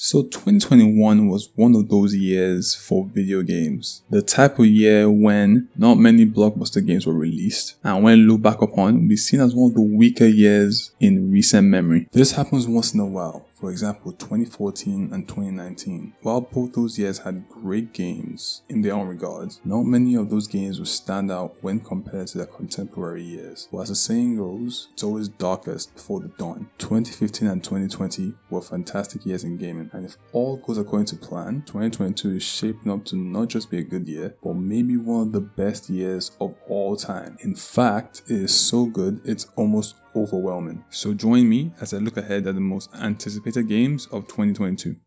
So 2021 was one of those years for video games. The type of year when not many blockbuster games were released, and when looked back upon, will be seen as one of the weaker years in recent memory. This happens once in a while. For example, 2014 and 2019. While both those years had great games in their own regards, not many of those games will stand out when compared to their contemporary years. But as the saying goes, it's always darkest before the dawn. 2015 and 2020 were fantastic years in gaming, and if all goes according to plan, 2022 is shaping up to not just be a good year, but maybe one of the best years of all time. In fact, it is so good, it's almost overwhelming. So join me as I look ahead at the most anticipated games of 2022.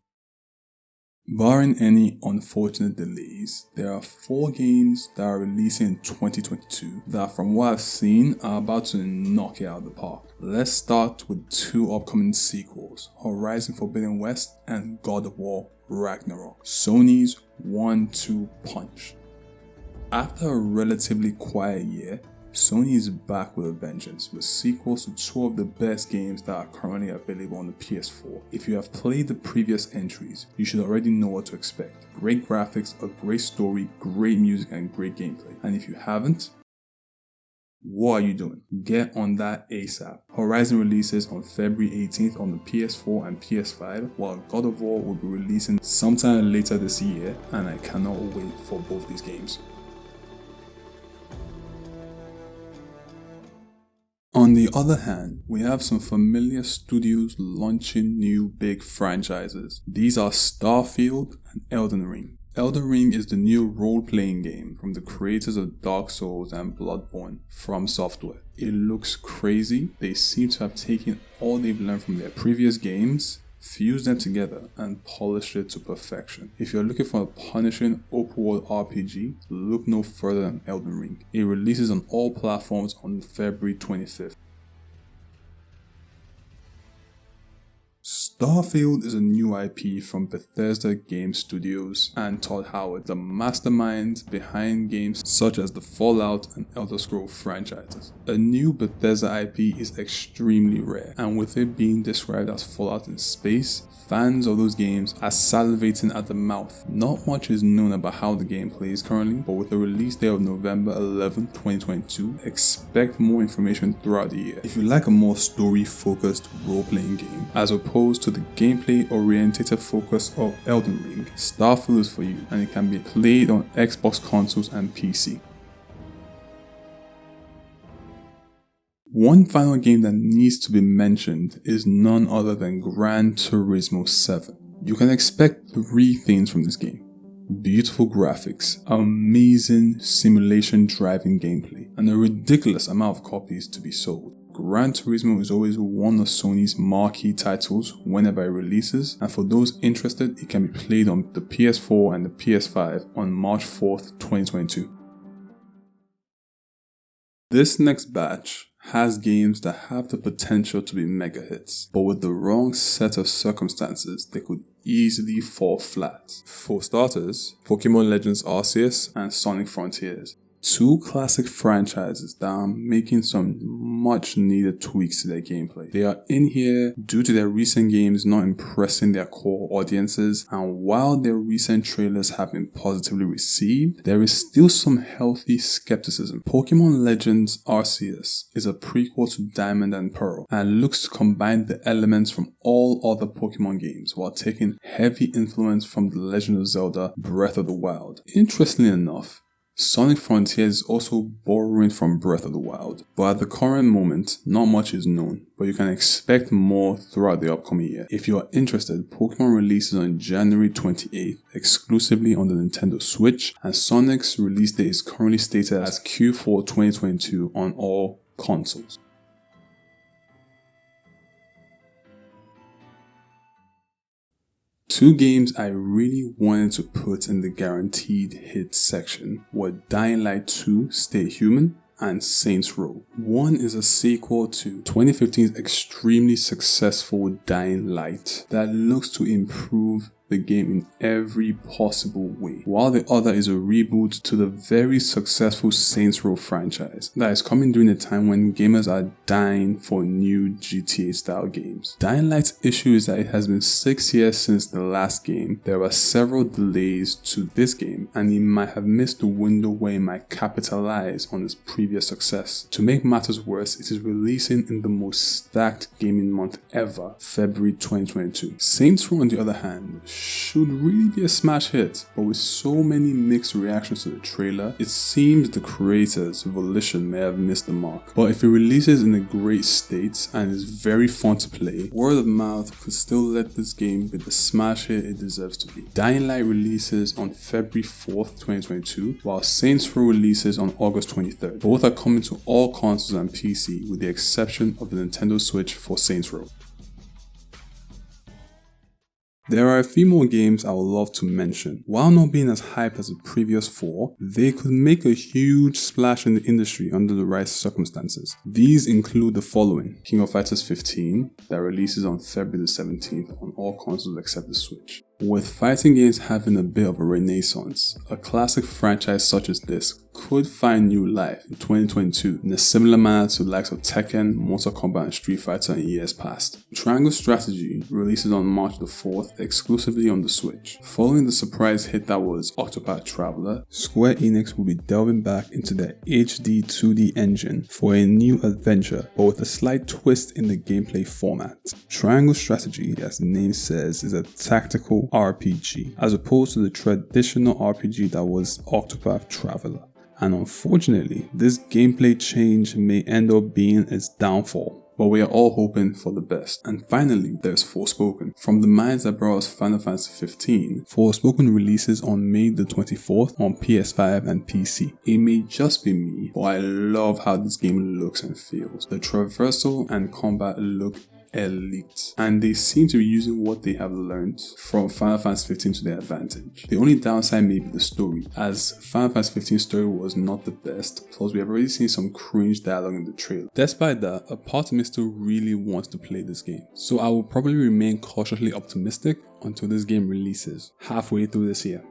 Barring any unfortunate delays, there are 4 games that are releasing in 2022 that, from what I've seen, are about to knock it out of the park. Let's start with 2 upcoming sequels, Horizon Forbidden West and God of War Ragnarok, Sony's 1-2 punch. After a relatively quiet year, Sony is back with a vengeance, with sequels to 2 of the best games that are currently available on the PS4. If you have played the previous entries, you should already know what to expect. Great graphics, a great story, great music, and great gameplay. And if you haven't, what are you doing? Get on that ASAP. Horizon releases on February 18th on the PS4 and PS5, while God of War will be releasing sometime later this year, and I cannot wait for both these games. On the other hand, we have some familiar studios launching new big franchises. These are Starfield and Elden Ring. Elden Ring is the new role-playing game from the creators of Dark Souls and Bloodborne, From Software. It looks crazy. They seem to have taken all they've learned from their previous games, fused them together, and polished it to perfection. If you're looking for a punishing open-world RPG, look no further than Elden Ring. It releases on all platforms on February 25th. Starfield is a new IP from Bethesda Game Studios and Todd Howard, the masterminds behind games such as the Fallout and Elder Scrolls franchises. A new Bethesda IP is extremely rare, and with it being described as Fallout in space, fans of those games are salivating at the mouth. Not much is known about how the game plays currently, but with the release date of November 11, 2022, expect more information throughout the year. If you like a more story-focused role-playing game, as opposed to the gameplay-oriented focus of Elden Ring, Starfield is for you, and it can be played on Xbox consoles and PC. One final game that needs to be mentioned is none other than Gran Turismo 7. You can expect 3 things from this game: beautiful graphics, amazing simulation driving gameplay, and a ridiculous amount of copies to be sold. Gran Turismo is always one of Sony's marquee titles whenever it releases, and for those interested, it can be played on the PS4 and the PS5 on March 4th, 2022. This next batch has games that have the potential to be mega hits, but with the wrong set of circumstances, they could easily fall flat. For starters, Pokemon Legends Arceus and Sonic Frontiers. 2 classic franchises that are making some much needed tweaks to their gameplay. They are in here due to their recent games not impressing their core audiences, and while their recent trailers have been positively received, there is still some healthy skepticism. Pokemon Legends Arceus is a prequel to Diamond and Pearl and looks to combine the elements from all other Pokemon games while taking heavy influence from The Legend of Zelda Breath of the Wild. Interestingly enough, Sonic Frontiers is also borrowing from Breath of the Wild, but at the current moment, not much is known, but you can expect more throughout the upcoming year. If you are interested, Pokemon releases on January 28th, exclusively on the Nintendo Switch, and Sonic's release date is currently stated as Q4 2022 on all consoles. Two games I really wanted to put in the guaranteed hit section were Dying Light 2 Stay Human and Saints Row. One is a sequel to 2015's extremely successful Dying Light that looks to improve the game in every possible way, while the other is a reboot to the very successful Saints Row franchise that is coming during a time when gamers are dying for new GTA style games. Dying Light's issue is that it has been 6 years since the last game. There were several delays to this game, and it might have missed the window where it might capitalize on its previous success. To make matters worse, it is releasing in the most stacked gaming month ever, February 2022. Saints Row, on the other hand, should really be a smash hit, but with so many mixed reactions to the trailer, it seems the creators, Volition, may have missed the mark. But if it releases in a great state and is very fun to play, word of mouth could still let this game be the smash hit it deserves to be. Dying Light releases on February 4th, 2022, while Saints Row releases on August 23rd. Both are coming to all consoles and PC, with the exception of the Nintendo Switch for Saints Row. There are a few more games I would love to mention. While not being as hyped as the previous 4, they could make a huge splash in the industry under the right circumstances. These include the following: King of Fighters 15, that releases on February the 17th on all consoles except the Switch. With fighting games having a bit of a renaissance, a classic franchise such as this could find new life in 2022 in a similar manner to the likes of Tekken, Mortal Kombat and Street Fighter in years past. Triangle Strategy releases on March the 4th exclusively on the Switch. Following the surprise hit that was Octopath Traveler, Square Enix will be delving back into their HD 2D engine for a new adventure, but with a slight twist in the gameplay format. Triangle Strategy, as the name says, is a tactical RPG, as opposed to the traditional RPG that was Octopath Traveler. And unfortunately, this gameplay change may end up being its downfall, but we are all hoping for the best. And finally, there's Forspoken. From the minds that brought us Final Fantasy 15, Forspoken releases on May the 24th on PS5 and PC. It may just be me, but I love how this game looks and feels. The traversal and combat look elite, and they seem to be using what they have learned from Final Fantasy 15 to their advantage. The only downside may be the story, as Final Fantasy 15's story was not the best, plus we have already seen some cringe dialogue in the trailer. Despite that, a part of me still really wants to play this game, so I will probably remain cautiously optimistic until this game releases halfway through this year.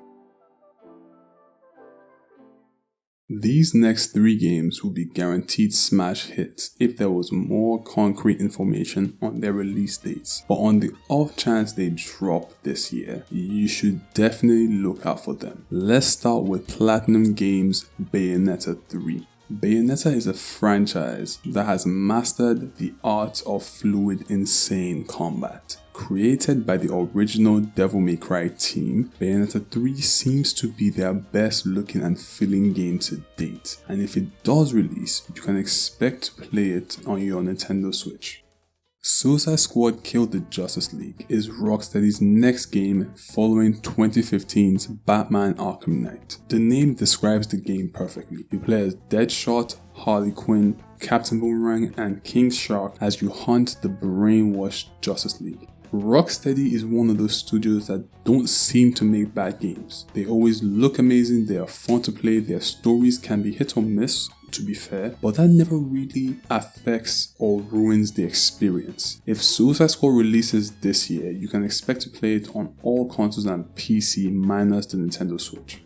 These next 3 games will be guaranteed smash hits if there was more concrete information on their release dates, but on the off chance they drop this year, you should definitely look out for them. Let's start with Platinum Games' Bayonetta 3. Bayonetta is a franchise that has mastered the art of fluid, insane combat. Created by the original Devil May Cry team, Bayonetta 3 seems to be their best looking and feeling game to date, and if it does release, you can expect to play it on your Nintendo Switch. Suicide Squad Kill the Justice League is Rocksteady's next game following 2015's Batman Arkham Knight. The name describes the game perfectly. You play as Deadshot, Harley Quinn, Captain Boomerang, and King Shark as you hunt the brainwashed Justice League. Rocksteady is one of those studios that don't seem to make bad games. They always look amazing, they are fun to play, their stories can be hit or miss, to be fair, but that never really affects or ruins the experience. If Suicide Squad releases this year, you can expect to play it on all consoles and PC minus the Nintendo Switch.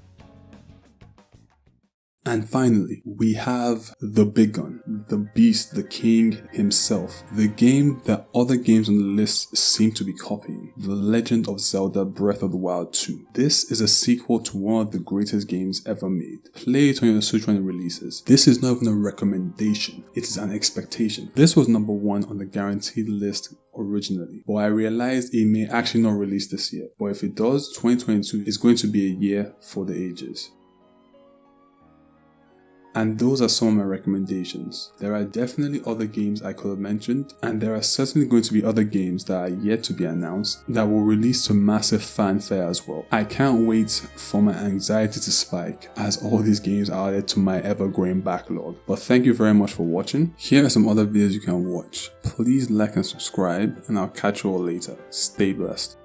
And finally, we have the big gun, the beast, the king himself, the game that other games on the list seem to be copying, The Legend of Zelda Breath of the Wild 2. This is a sequel to one of the greatest games ever made. Play it on your Switch when it releases. This is not even a recommendation, it is an expectation. This was number 1 on the guaranteed list originally, but I realized it may actually not release this year. But if it does, 2022 is going to be a year for the ages. And those are some of my recommendations. There are definitely other games I could have mentioned, and there are certainly going to be other games that are yet to be announced that will release to massive fanfare as well. I can't wait for my anxiety to spike as all these games are added to my ever-growing backlog. But thank you very much for watching. Here are some other videos you can watch. Please like and subscribe, and I'll catch you all later. Stay blessed.